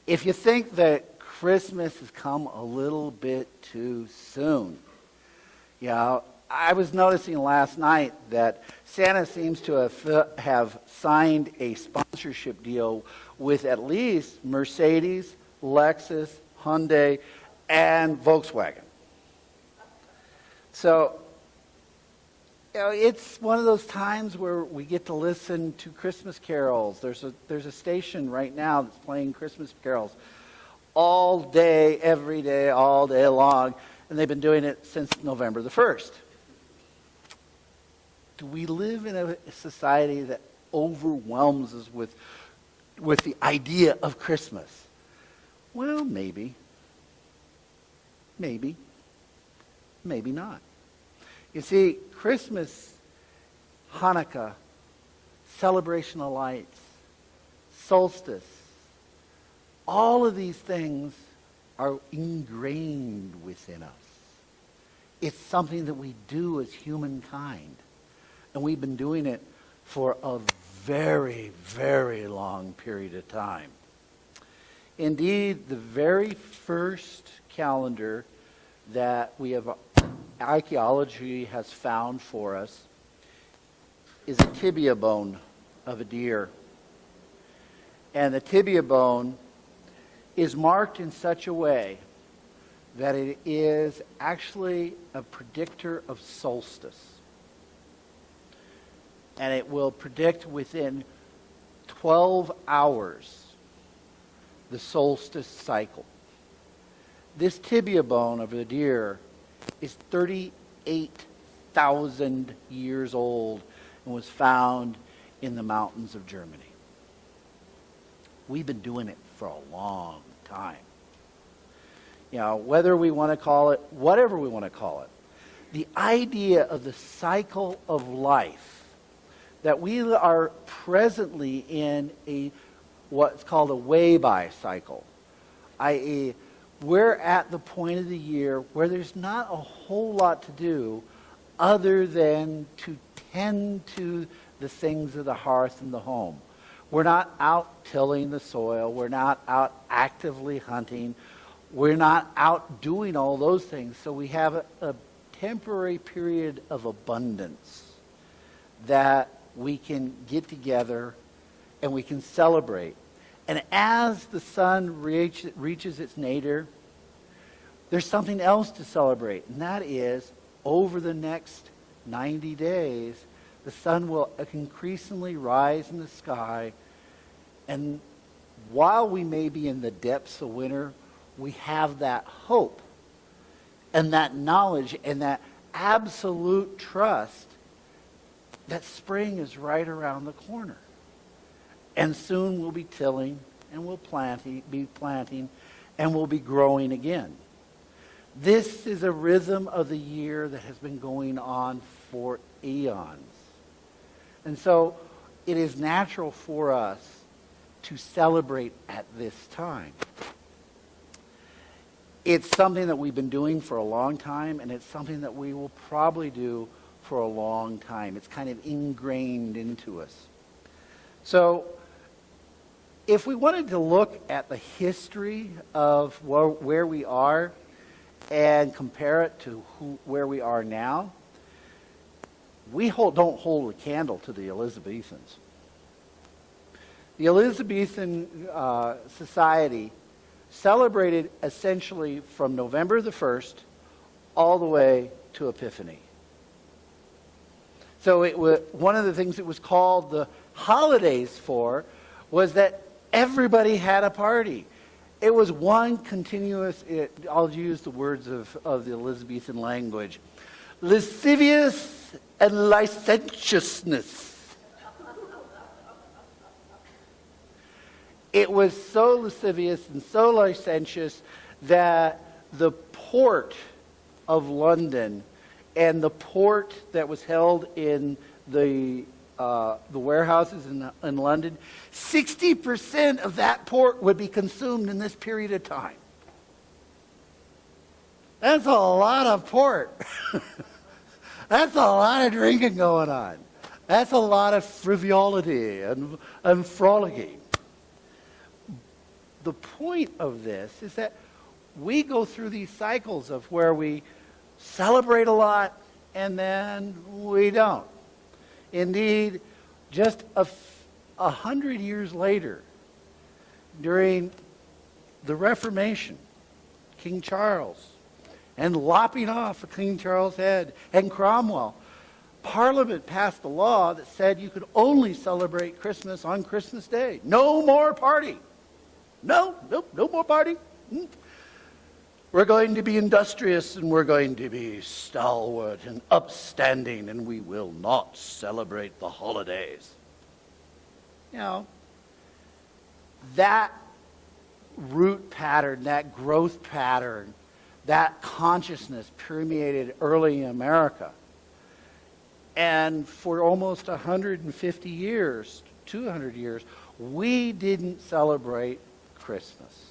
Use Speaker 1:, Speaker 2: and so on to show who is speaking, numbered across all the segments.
Speaker 1: if you think that Christmas has come a little bit too soon, I was noticing last night that Santa seems to have signed a sponsorship deal with at least Mercedes, Lexus, Hyundai, and Volkswagen. So, it's one of those times where we get to listen to Christmas carols. There's a station right now that's playing Christmas carols all day, every day, all day long, and they've been doing it since November the 1st. Do we live in a society that overwhelms us with the idea of Christmas? Well, maybe. Maybe. Maybe not. You see, Christmas, Hanukkah, celebration of lights, solstice, all of these things are ingrained within us. It's something that we do as humankind. And we've been doing it for a very, very long period of time. Indeed, the very first calendar that archaeology has found for us is a tibia bone of a deer. And the tibia bone is marked in such a way that it is actually a predictor of solstice. And it will predict within 12 hours the solstice cycle. This tibia bone of the deer is 38,000 years old and was found in the mountains of Germany. We've been doing it for a long time. Whether we want to call it, whatever we want to call it, the idea of the cycle of life, that we are presently in what's called a way-by cycle, i.e., we're at the point of the year where there's not a whole lot to do other than to tend to the things of the hearth and the home. We're not out tilling the soil. We're not out actively hunting. We're not out doing all those things. So we have a temporary period of abundance that we can get together and we can celebrate. And as the sun reaches its nadir, there's something else to celebrate. And that is, over the next 90 days, the sun will increasingly rise in the sky. And while we may be in the depths of winter, we have that hope and that knowledge and that absolute trust that spring is right around the corner. And soon we'll be tilling and we'll be planting and we'll be growing again. This is a rhythm of the year that has been going on for eons. And so it is natural for us to celebrate at this time. It's something that we've been doing for a long time, and it's something that we will probably do for a long time. It's kind of ingrained into us. So if we wanted to look at the history of where we are and compare it to where we are now, we don't hold a candle to the Elizabethans. The Elizabethan society celebrated essentially from November the 1st all the way to Epiphany. So one of the things it was called the holidays for was that everybody had a party. It was one continuous, I'll use the words of the Elizabethan language, lascivious and licentiousness. It was so lascivious and so licentious that the port of London and the port that was held in the warehouses in London, 60% of that port would be consumed in this period of time. That's a lot of port. That's a lot of drinking going on. That's a lot of frivolity and frolicking. the point of this is that we go through these cycles of where we celebrate a lot and then we don't. Indeed, just 100 years later, during the Reformation, King Charles, and lopping off of King Charles' head, and Cromwell, Parliament passed a law that said you could only celebrate Christmas on Christmas Day. No more party. No more party. We're going to be industrious and we're going to be stalwart and upstanding and we will not celebrate the holidays. You know, that root pattern, that growth pattern, that consciousness permeated early America. And for almost 150 years, 200 years, we didn't celebrate Christmas.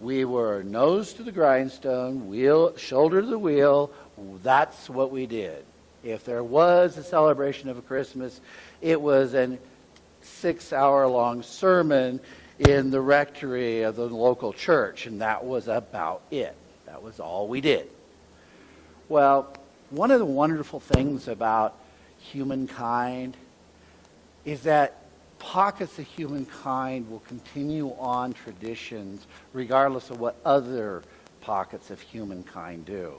Speaker 1: We were nose to the grindstone, shoulder to the wheel. That's what we did. If there was a celebration of a Christmas, it was a 6-hour-long sermon in the rectory of the local church, and that was about it. That was all we did. Well, one of the wonderful things about humankind is that pockets of humankind will continue on traditions regardless of what other pockets of humankind do.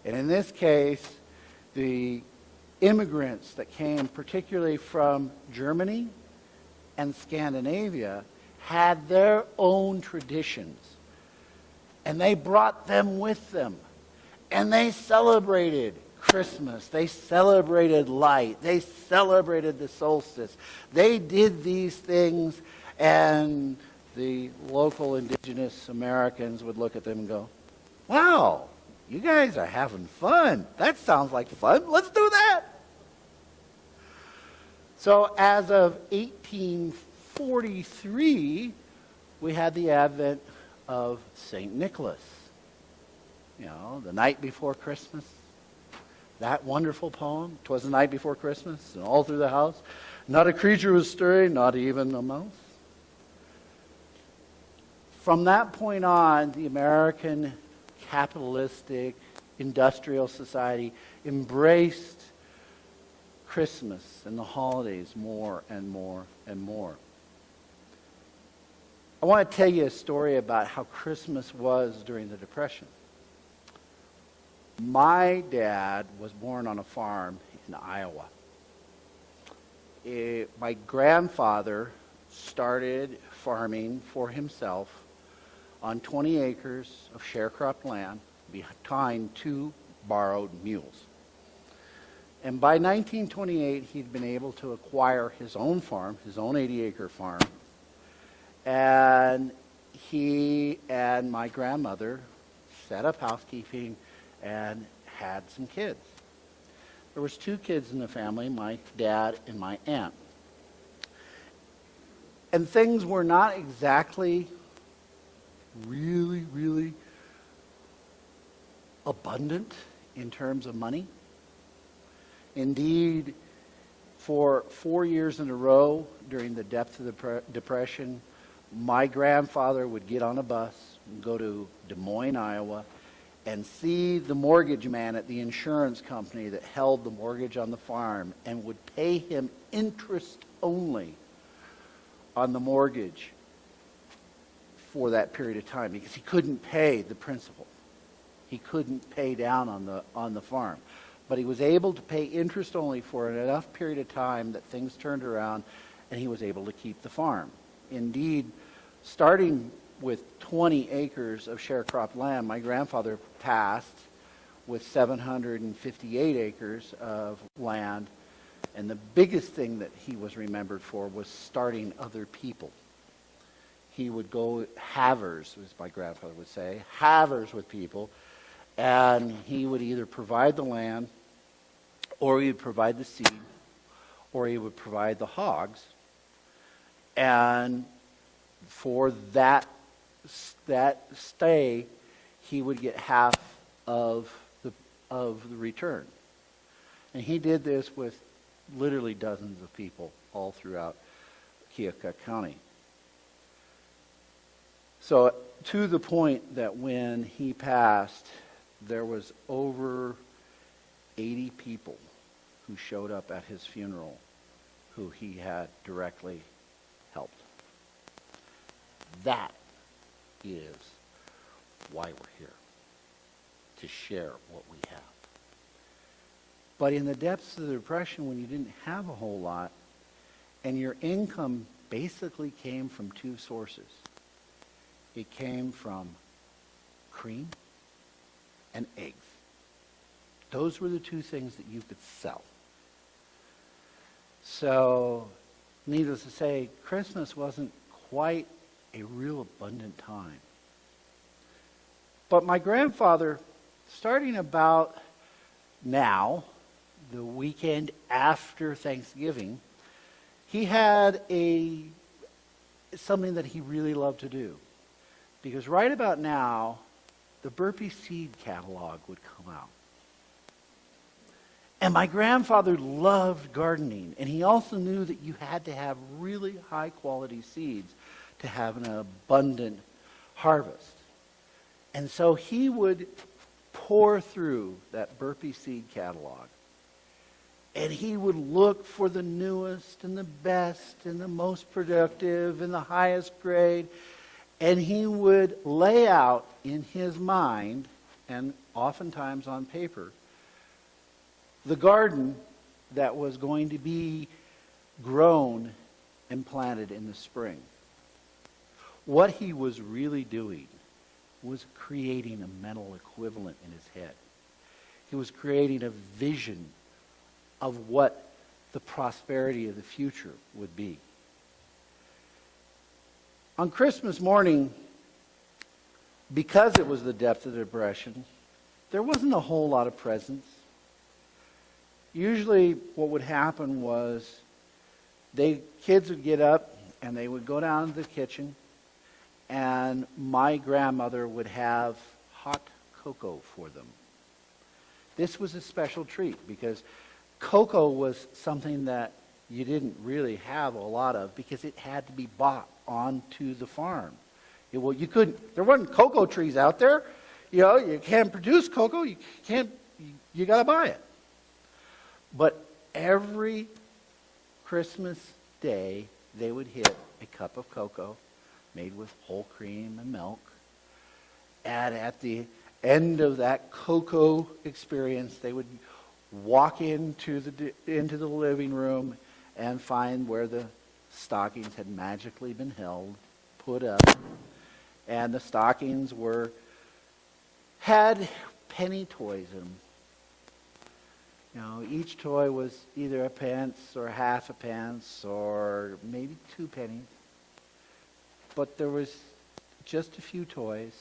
Speaker 1: And in this case, the immigrants that came particularly from Germany and Scandinavia had their own traditions. And they brought them with them. And they celebrated Christmas. They celebrated light. They celebrated the solstice. They did these things, and the local indigenous Americans would look at them and go, wow, you guys are having fun. That sounds like fun. Let's do that. So as of 1843, we had the advent of St. Nicholas. You know, the night before Christmas. That wonderful poem, "'Twas the night before Christmas, and all through the house, not a creature was stirring, not even a mouse." From that point on, the American capitalistic industrial society embraced Christmas and the holidays more and more and more. I want to tell you a story about how Christmas was during the Depression. My dad was born on a farm in Iowa. My grandfather started farming for himself on 20 acres of sharecropped land behind 2 borrowed mules. And by 1928, he'd been able to acquire his own farm, his own 80-acre farm. And he and my grandmother set up housekeeping and had some kids. There was 2 kids in the family, my dad and my aunt. And things were not exactly really abundant in terms of money. Indeed, for 4 years in a row during the depth of the Depression, my grandfather would get on a bus and go to Des Moines, Iowa, and see the mortgage man at the insurance company that held the mortgage on the farm and would pay him interest only on the mortgage for that period of time because he couldn't pay the principal. He couldn't pay down on the farm. But he was able to pay interest only for enough period of time that things turned around and he was able to keep the farm. Indeed, starting with 20 acres of sharecropped land, my grandfather passed with 758 acres of land, and the biggest thing that he was remembered for was starting other people. He would go havers, as my grandfather would say, havers with people, and he would either provide the land, or he would provide the seed, or he would provide the hogs, and for that stay, he would get half of the return. And he did this with literally dozens of people all throughout Keokuk County. So to the point that when he passed, there was over 80 people who showed up at his funeral who he had directly helped. That is why we're here, to share what we have. But in the depths of the Depression, when you didn't have a whole lot, and your income basically came from two sources. It came from cream and eggs. Those were the two things that you could sell. So, needless to say, Christmas wasn't quite a real abundant time. But my grandfather, starting about now, the weekend after Thanksgiving, he had something that he really loved to do. Because right about now, the Burpee Seed catalog would come out. And my grandfather loved gardening, and he also knew that you had to have really high quality seeds to have an abundant harvest. And so he would pour through that Burpee Seed catalog, and he would look for the newest and the best and the most productive and the highest grade, and he would lay out in his mind, and oftentimes on paper, the garden that was going to be grown and planted in the spring. What he was really doing was creating a mental equivalent in his head. He was creating a vision of what the prosperity of the future would be. On Christmas morning, because it was the depth of the Depression, there wasn't a whole lot of presents. Usually what would happen was kids would get up and they would go down to the kitchen, and my grandmother would have hot cocoa for them. This was a special treat because cocoa was something that you didn't really have a lot of because it had to be bought onto the farm. There wasn't cocoa trees out there. You can't produce cocoa. You got to buy it. But every Christmas day, they would hit a cup of cocoa made with whole cream and milk. And at the end of that cocoa experience, they would walk into the living room and find where the stockings had magically been held, put up. And the stockings had penny toys in them. Each toy was either a pence or half a pence or maybe 2 pennies. But there was just a few toys.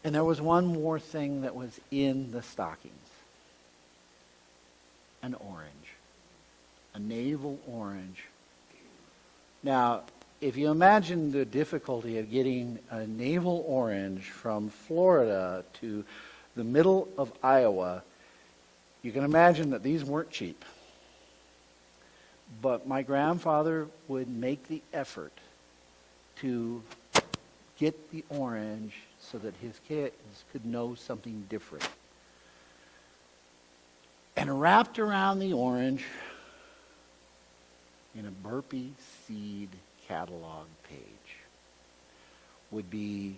Speaker 1: And there was one more thing that was in the stockings. An orange. A navel orange. Now, if you imagine the difficulty of getting a navel orange from Florida to the middle of Iowa, you can imagine that these weren't cheap. But my grandfather would make the effort to get the orange so that his kids could know something different. And wrapped around the orange in a Burpee Seed catalog page would be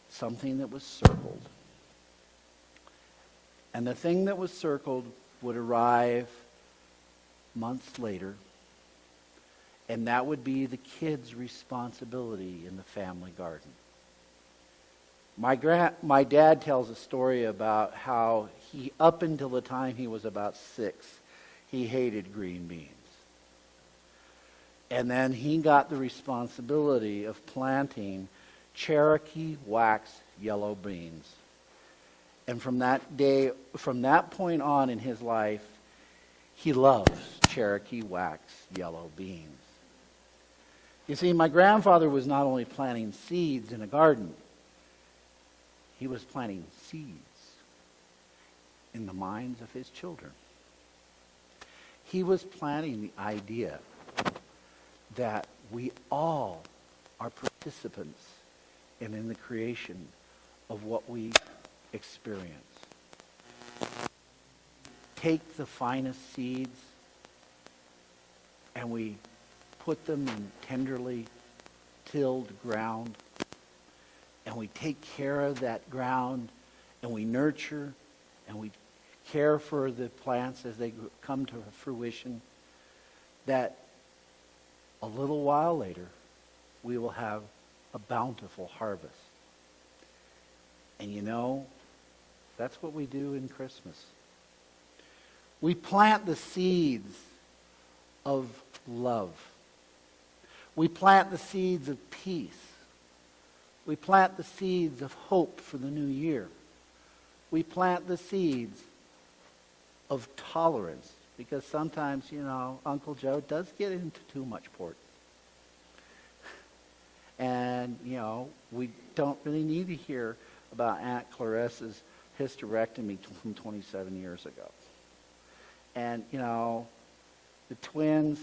Speaker 1: something that was circled. And the thing that was circled would arrive months later, and that would be the kids' responsibility in the family garden. My dad tells a story about how up until the time he was about 6, he hated green beans. And then he got the responsibility of planting Cherokee wax yellow beans. And from that point on in his life, he loves Cherokee wax yellow beans. You see, my grandfather was not only planting seeds in a garden, he was planting seeds in the minds of his children. He was planting the idea that we all are participants and in the creation of what we experience. Take the finest seeds and we put them in tenderly tilled ground, and we take care of that ground, and we nurture and we care for the plants as they come to fruition, that a little while later we will have a bountiful harvest. And you know, that's what we do in Christmas. We plant the seeds of love. We plant the seeds of peace. We plant the seeds of hope for the new year. We plant the seeds of tolerance, because sometimes, you know, Uncle Joe does get into too much pork. And, you know, we don't really need to hear about Aunt Clarissa's hysterectomy from 27 years ago. And, you know, the twins,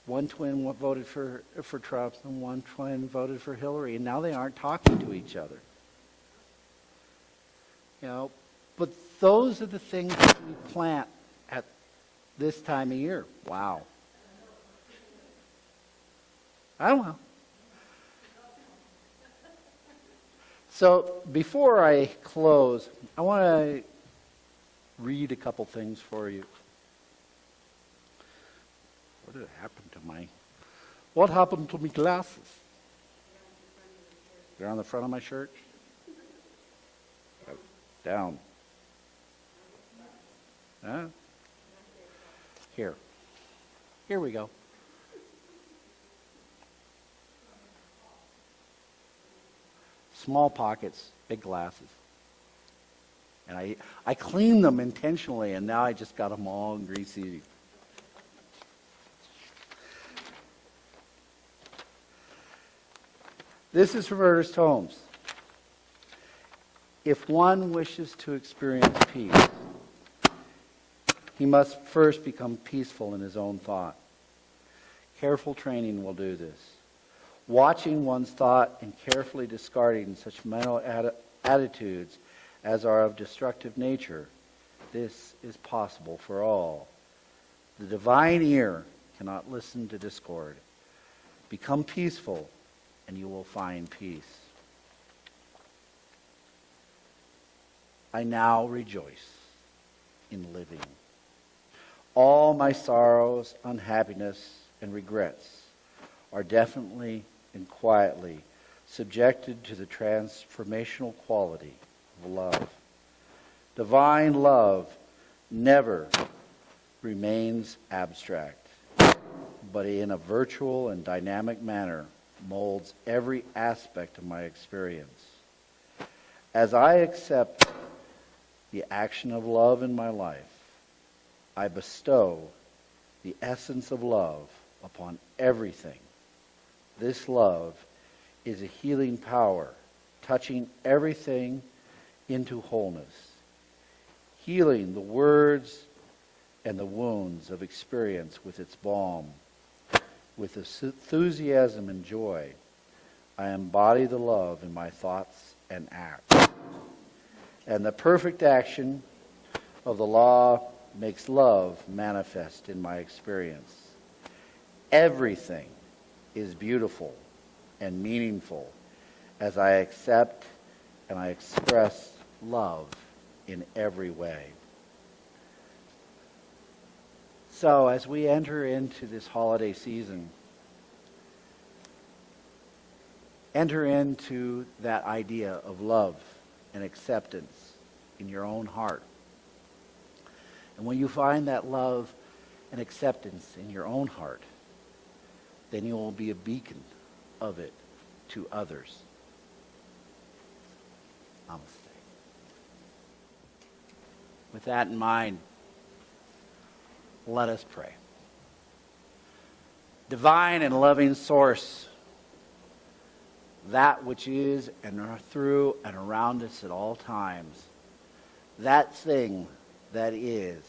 Speaker 1: one twin voted for Trump and one twin voted for Hillary, and now they aren't talking to each other. You know, but those are the things that we plant at this time of year. Wow. I don't know. So before I close, I want to read a couple things for you. What happened to my glasses? They're on the front of my shirt? Down. Huh? Here we go. Small pockets, big glasses. And I cleaned them intentionally, and now I just got them all greasy. This is from Ernest Holmes. If one wishes to experience peace, he must first become peaceful in his own thought. Careful training will do this. Watching one's thought and carefully discarding such mental attitudes as are of destructive nature, this is possible for all. The divine ear cannot listen to discord. Become peaceful, and you will find peace. I now rejoice in living. All my sorrows, unhappiness, and regrets are definitely and quietly subjected to the transformational quality of love. Divine love never remains abstract, but in a virtual and dynamic manner molds every aspect of my experience. As I accept the action of love in my life, I bestow the essence of love upon everything. This love is a healing power, touching everything into wholeness, healing the words and the wounds of experience with its balm. With enthusiasm and joy, I embody the love in my thoughts and acts. And the perfect action of the law makes love manifest in my experience. Everything is beautiful and meaningful as I accept and I express love in every way. So as we enter into this holiday season, enter into that idea of love and acceptance in your own heart. And when you find that love and acceptance in your own heart, then you will be a beacon of it to others. Namaste. With that in mind, let us pray. Divine and loving Source, that which is and through and around us at all times, that thing that is,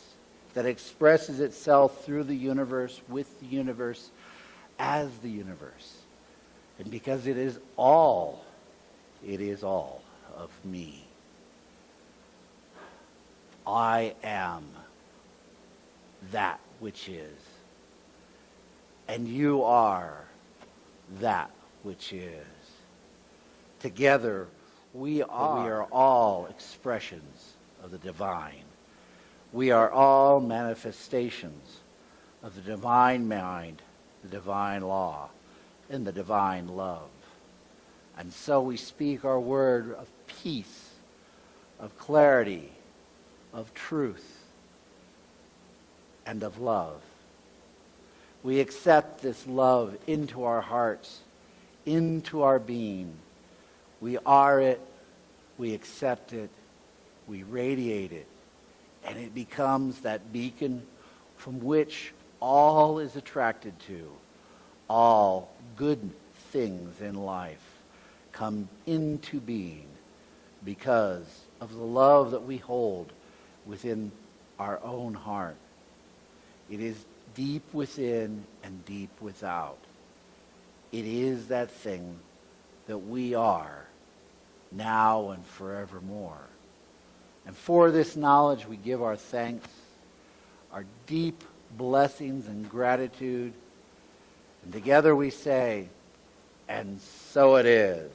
Speaker 1: that expresses itself through the universe, with the universe, as the universe. And because it is all of me. I am that which is. And you are that which is. Together, we are all expressions of the divine. We are all manifestations of the divine mind, the divine law, and the divine love. And so we speak our word of peace, of clarity, of truth, and of love. We accept this love into our hearts, into our being. We are it, we accept it, we radiate it, and it becomes that beacon from which all is attracted to. All good things in life come into being because of the love that we hold within our own heart. It is deep within and deep without. It is that thing that we are now and forevermore. And for this knowledge we give our thanks, our deep blessings and gratitude. And together we say, and so it is.